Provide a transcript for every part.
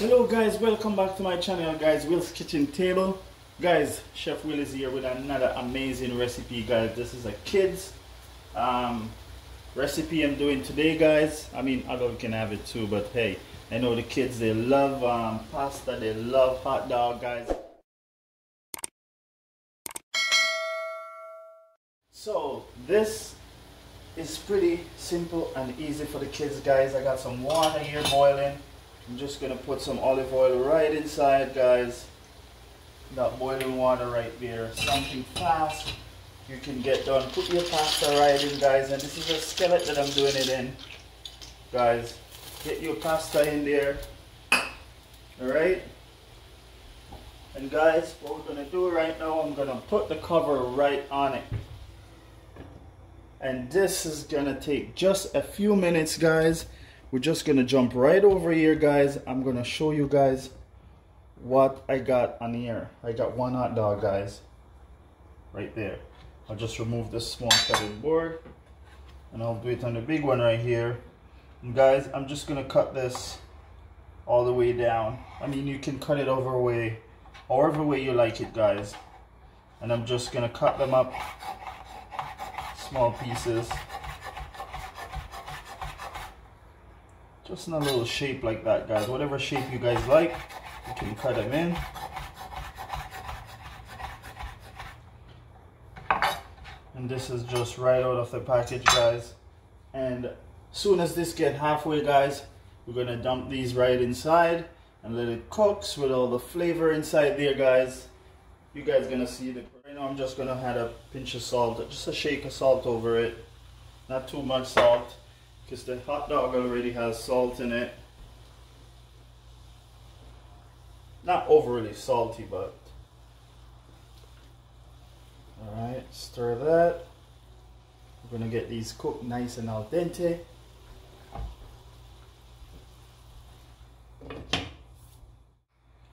Hello guys, welcome back to my channel guys, Will's Kitchen Table. Guys, Chef Will is here with another amazing recipe guys. This is a kids recipe I'm doing today guys. I mean adult can have it too, but hey, I know the kids, they love pasta, they love hot dog guys. So this is pretty simple and easy for the kids guys. I got some water here boiling. I'm just gonna put some olive oil right inside guys. That boiling water right there. Something fast you can get done. Put your pasta right in guys, and this is a skillet that I'm doing it in guys. Get your pasta in there. Alright, and guys, what we're gonna do right now, I'm gonna put the cover right on it, and this is gonna take just a few minutes guys. We're just gonna jump right over here guys. I'm gonna show you guys what I got on here. I got one hot dog guys right there. I'll just remove this small cutting board and I'll do it on the big one right here. And guys, I'm just gonna cut this all the way down. I mean, you can cut it however way you like it guys. And I'm just gonna cut them up small pieces, just in a little shape like that guys. Whatever shape you guys like, you can cut them in. And this is just right out of the package guys. And as soon as this get halfway guys, we're gonna dump these right inside and let it cook with all the flavor inside there guys. You guys gonna see it. Right now I'm just gonna add a pinch of salt, just a shake of salt over it. Not too much salt, because the hot dog already has salt in it. Not overly salty, but alright, stir that. We're gonna get these cooked nice and al dente.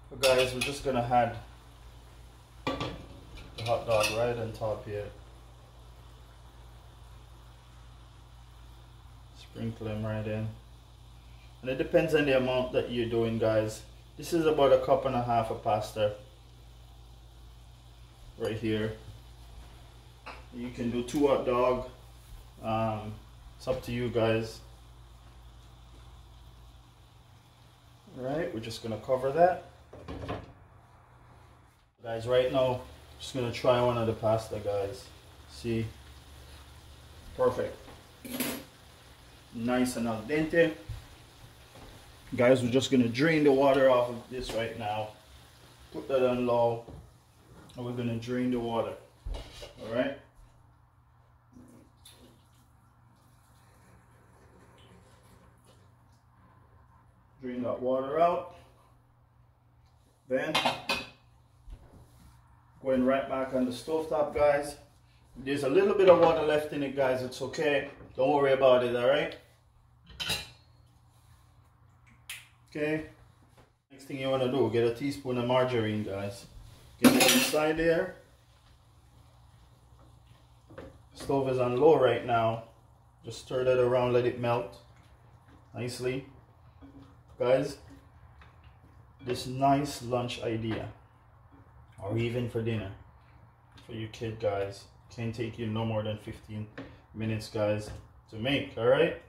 So guys, we're just gonna add the hot dog right on top here. Sprinkle them right in, and it depends on the amount that you're doing guys. This is about 1.5 cups of pasta right here. You can do 2 hot dog, it's up to you guys. Alright, we're just gonna cover that guys. Right now just gonna try one of the pasta guys. See, perfect, nice and al dente guys. We're just gonna drain the water off of this right now. Put that on low and we're gonna drain the water. All right, drain that water out, then going right back on the stove top guys. There's a little bit of water left in it guys, it's okay, don't worry about it. All right, okay, next thing you want to do, get a teaspoon of margarine guys. Get it inside there. Stove is on low right now. Just stir that around, let it melt nicely guys. This nice lunch idea, or even for dinner for your kid guys, can't take you no more than 15 minutes guys to make. All right,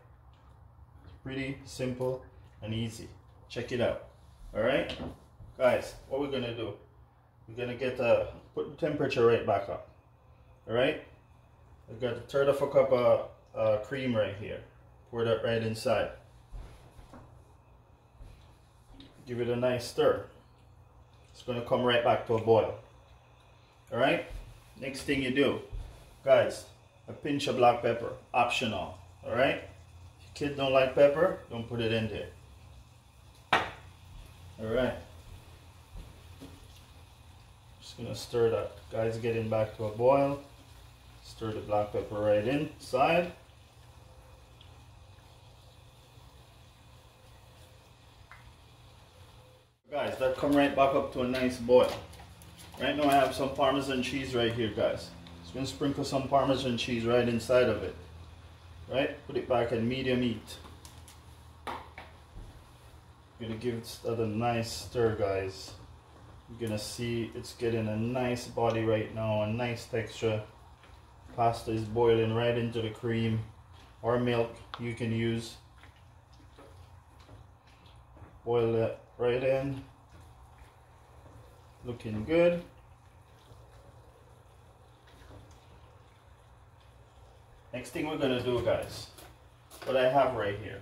pretty simple and easy. Check it out. All right guys, what we're gonna do, we're gonna put the temperature right back up. All right, I've got 1/3 of a cup of cream right here. Pour that right inside. Give it a nice stir. It's gonna come right back to a boil. All right, next thing you do guys, a pinch of black pepper, optional. All right, if your kid don't like pepper, don't put it in there. All right, just gonna stir that guys, getting back to a boil. Stir the black pepper right inside. Guys, that come right back up to a nice boil. Right now I have some Parmesan cheese right here guys. Just gonna sprinkle some Parmesan cheese right inside of it. Right, put it back at medium heat. Gonna give that a nice stir, guys. You're gonna see it's getting a nice body right now, a nice texture. Pasta is boiling right into the cream or milk you can use. Boil that right in. Looking good. Next thing we're gonna do, guys, what I have right here.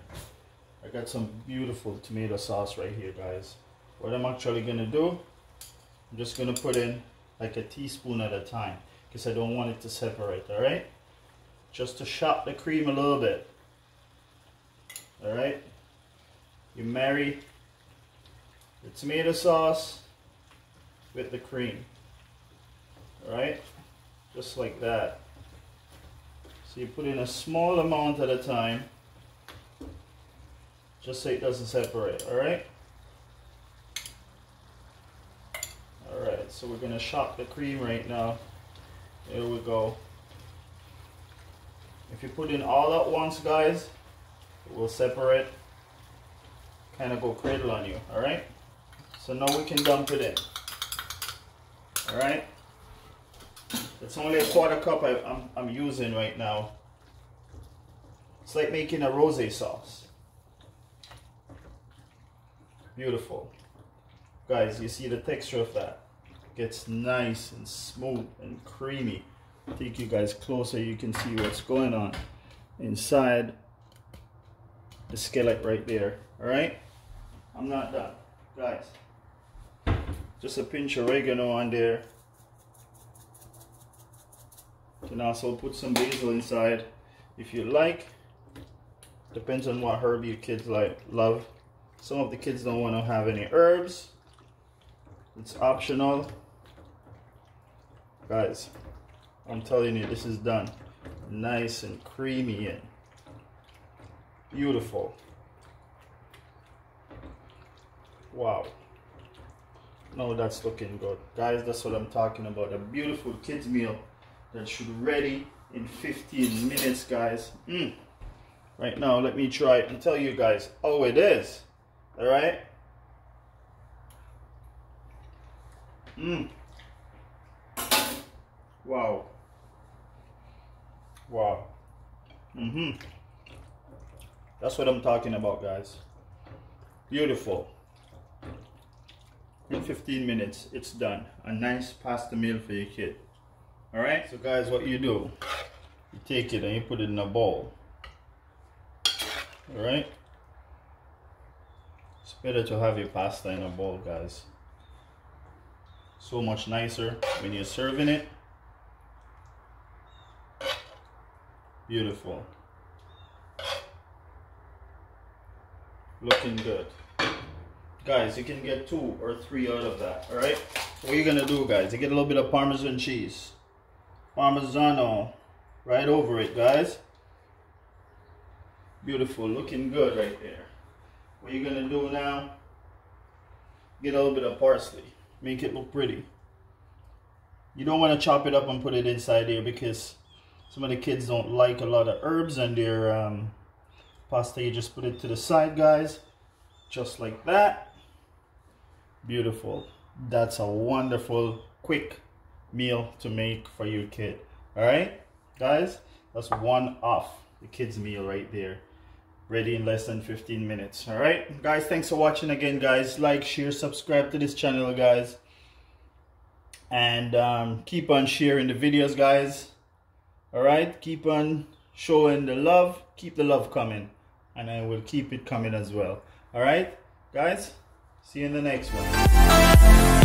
I got some beautiful tomato sauce right here, guys. What I'm actually gonna do, I'm just gonna put in like a teaspoon at a time because I don't want it to separate, all right? Just to shock the cream a little bit, all right? You marry the tomato sauce with the cream, all right? Just like that. So you put in a small amount at a time, just so it doesn't separate, all right? All right, so we're gonna shock the cream right now. Here we go. If you put in all at once, guys, it will separate, kind of go cradle on you, all right? So now we can dump it in, all right? It's only a quarter cup I'm using right now. It's like making a rosé sauce. Beautiful. Guys, you see the texture of that? It gets nice and smooth and creamy. Take you guys closer, you can see what's going on inside the skillet right there. Alright? I'm not done. Guys, just a pinch of oregano on there. You can also put some basil inside if you like. Depends on what herb your kids love. Some of the kids don't want to have any herbs. It's optional. Guys, I'm telling you, this is done. Nice and creamy and beautiful. Wow. Now that's looking good. Guys, that's what I'm talking about. A beautiful kids meal that should be ready in 15 minutes, guys. Right now, let me try it and tell you guys how it is. All right. Wow. Wow. That's what I'm talking about, guys. Beautiful. In 15 minutes, it's done. A nice pasta meal for your kid. All right. So, guys, what you do? You take it and you put it in a bowl. All right. It's better to have your pasta in a bowl, guys. So much nicer when you're serving it. Beautiful. Looking good. Guys, you can get 2 or 3 out of that, all right? What you're gonna do, guys, you get a little bit of Parmesan cheese. Parmigiano right over it, guys. Beautiful, looking good right there. What you're gonna do now, get a little bit of parsley. Make it look pretty. You don't want to chop it up and put it inside there because some of the kids don't like a lot of herbs in their pasta. You just put it to the side, guys. Just like that. Beautiful. That's a wonderful, quick meal to make for your kid. Alright, guys? That's one off the kids' meal right there. Ready in less than 15 minutes. Alright, guys, thanks for watching again, guys. Like, share, subscribe to this channel, guys. And keep on sharing the videos, guys. Alright, keep on showing the love. Keep the love coming. And I will keep it coming as well. Alright, guys, see you in the next one.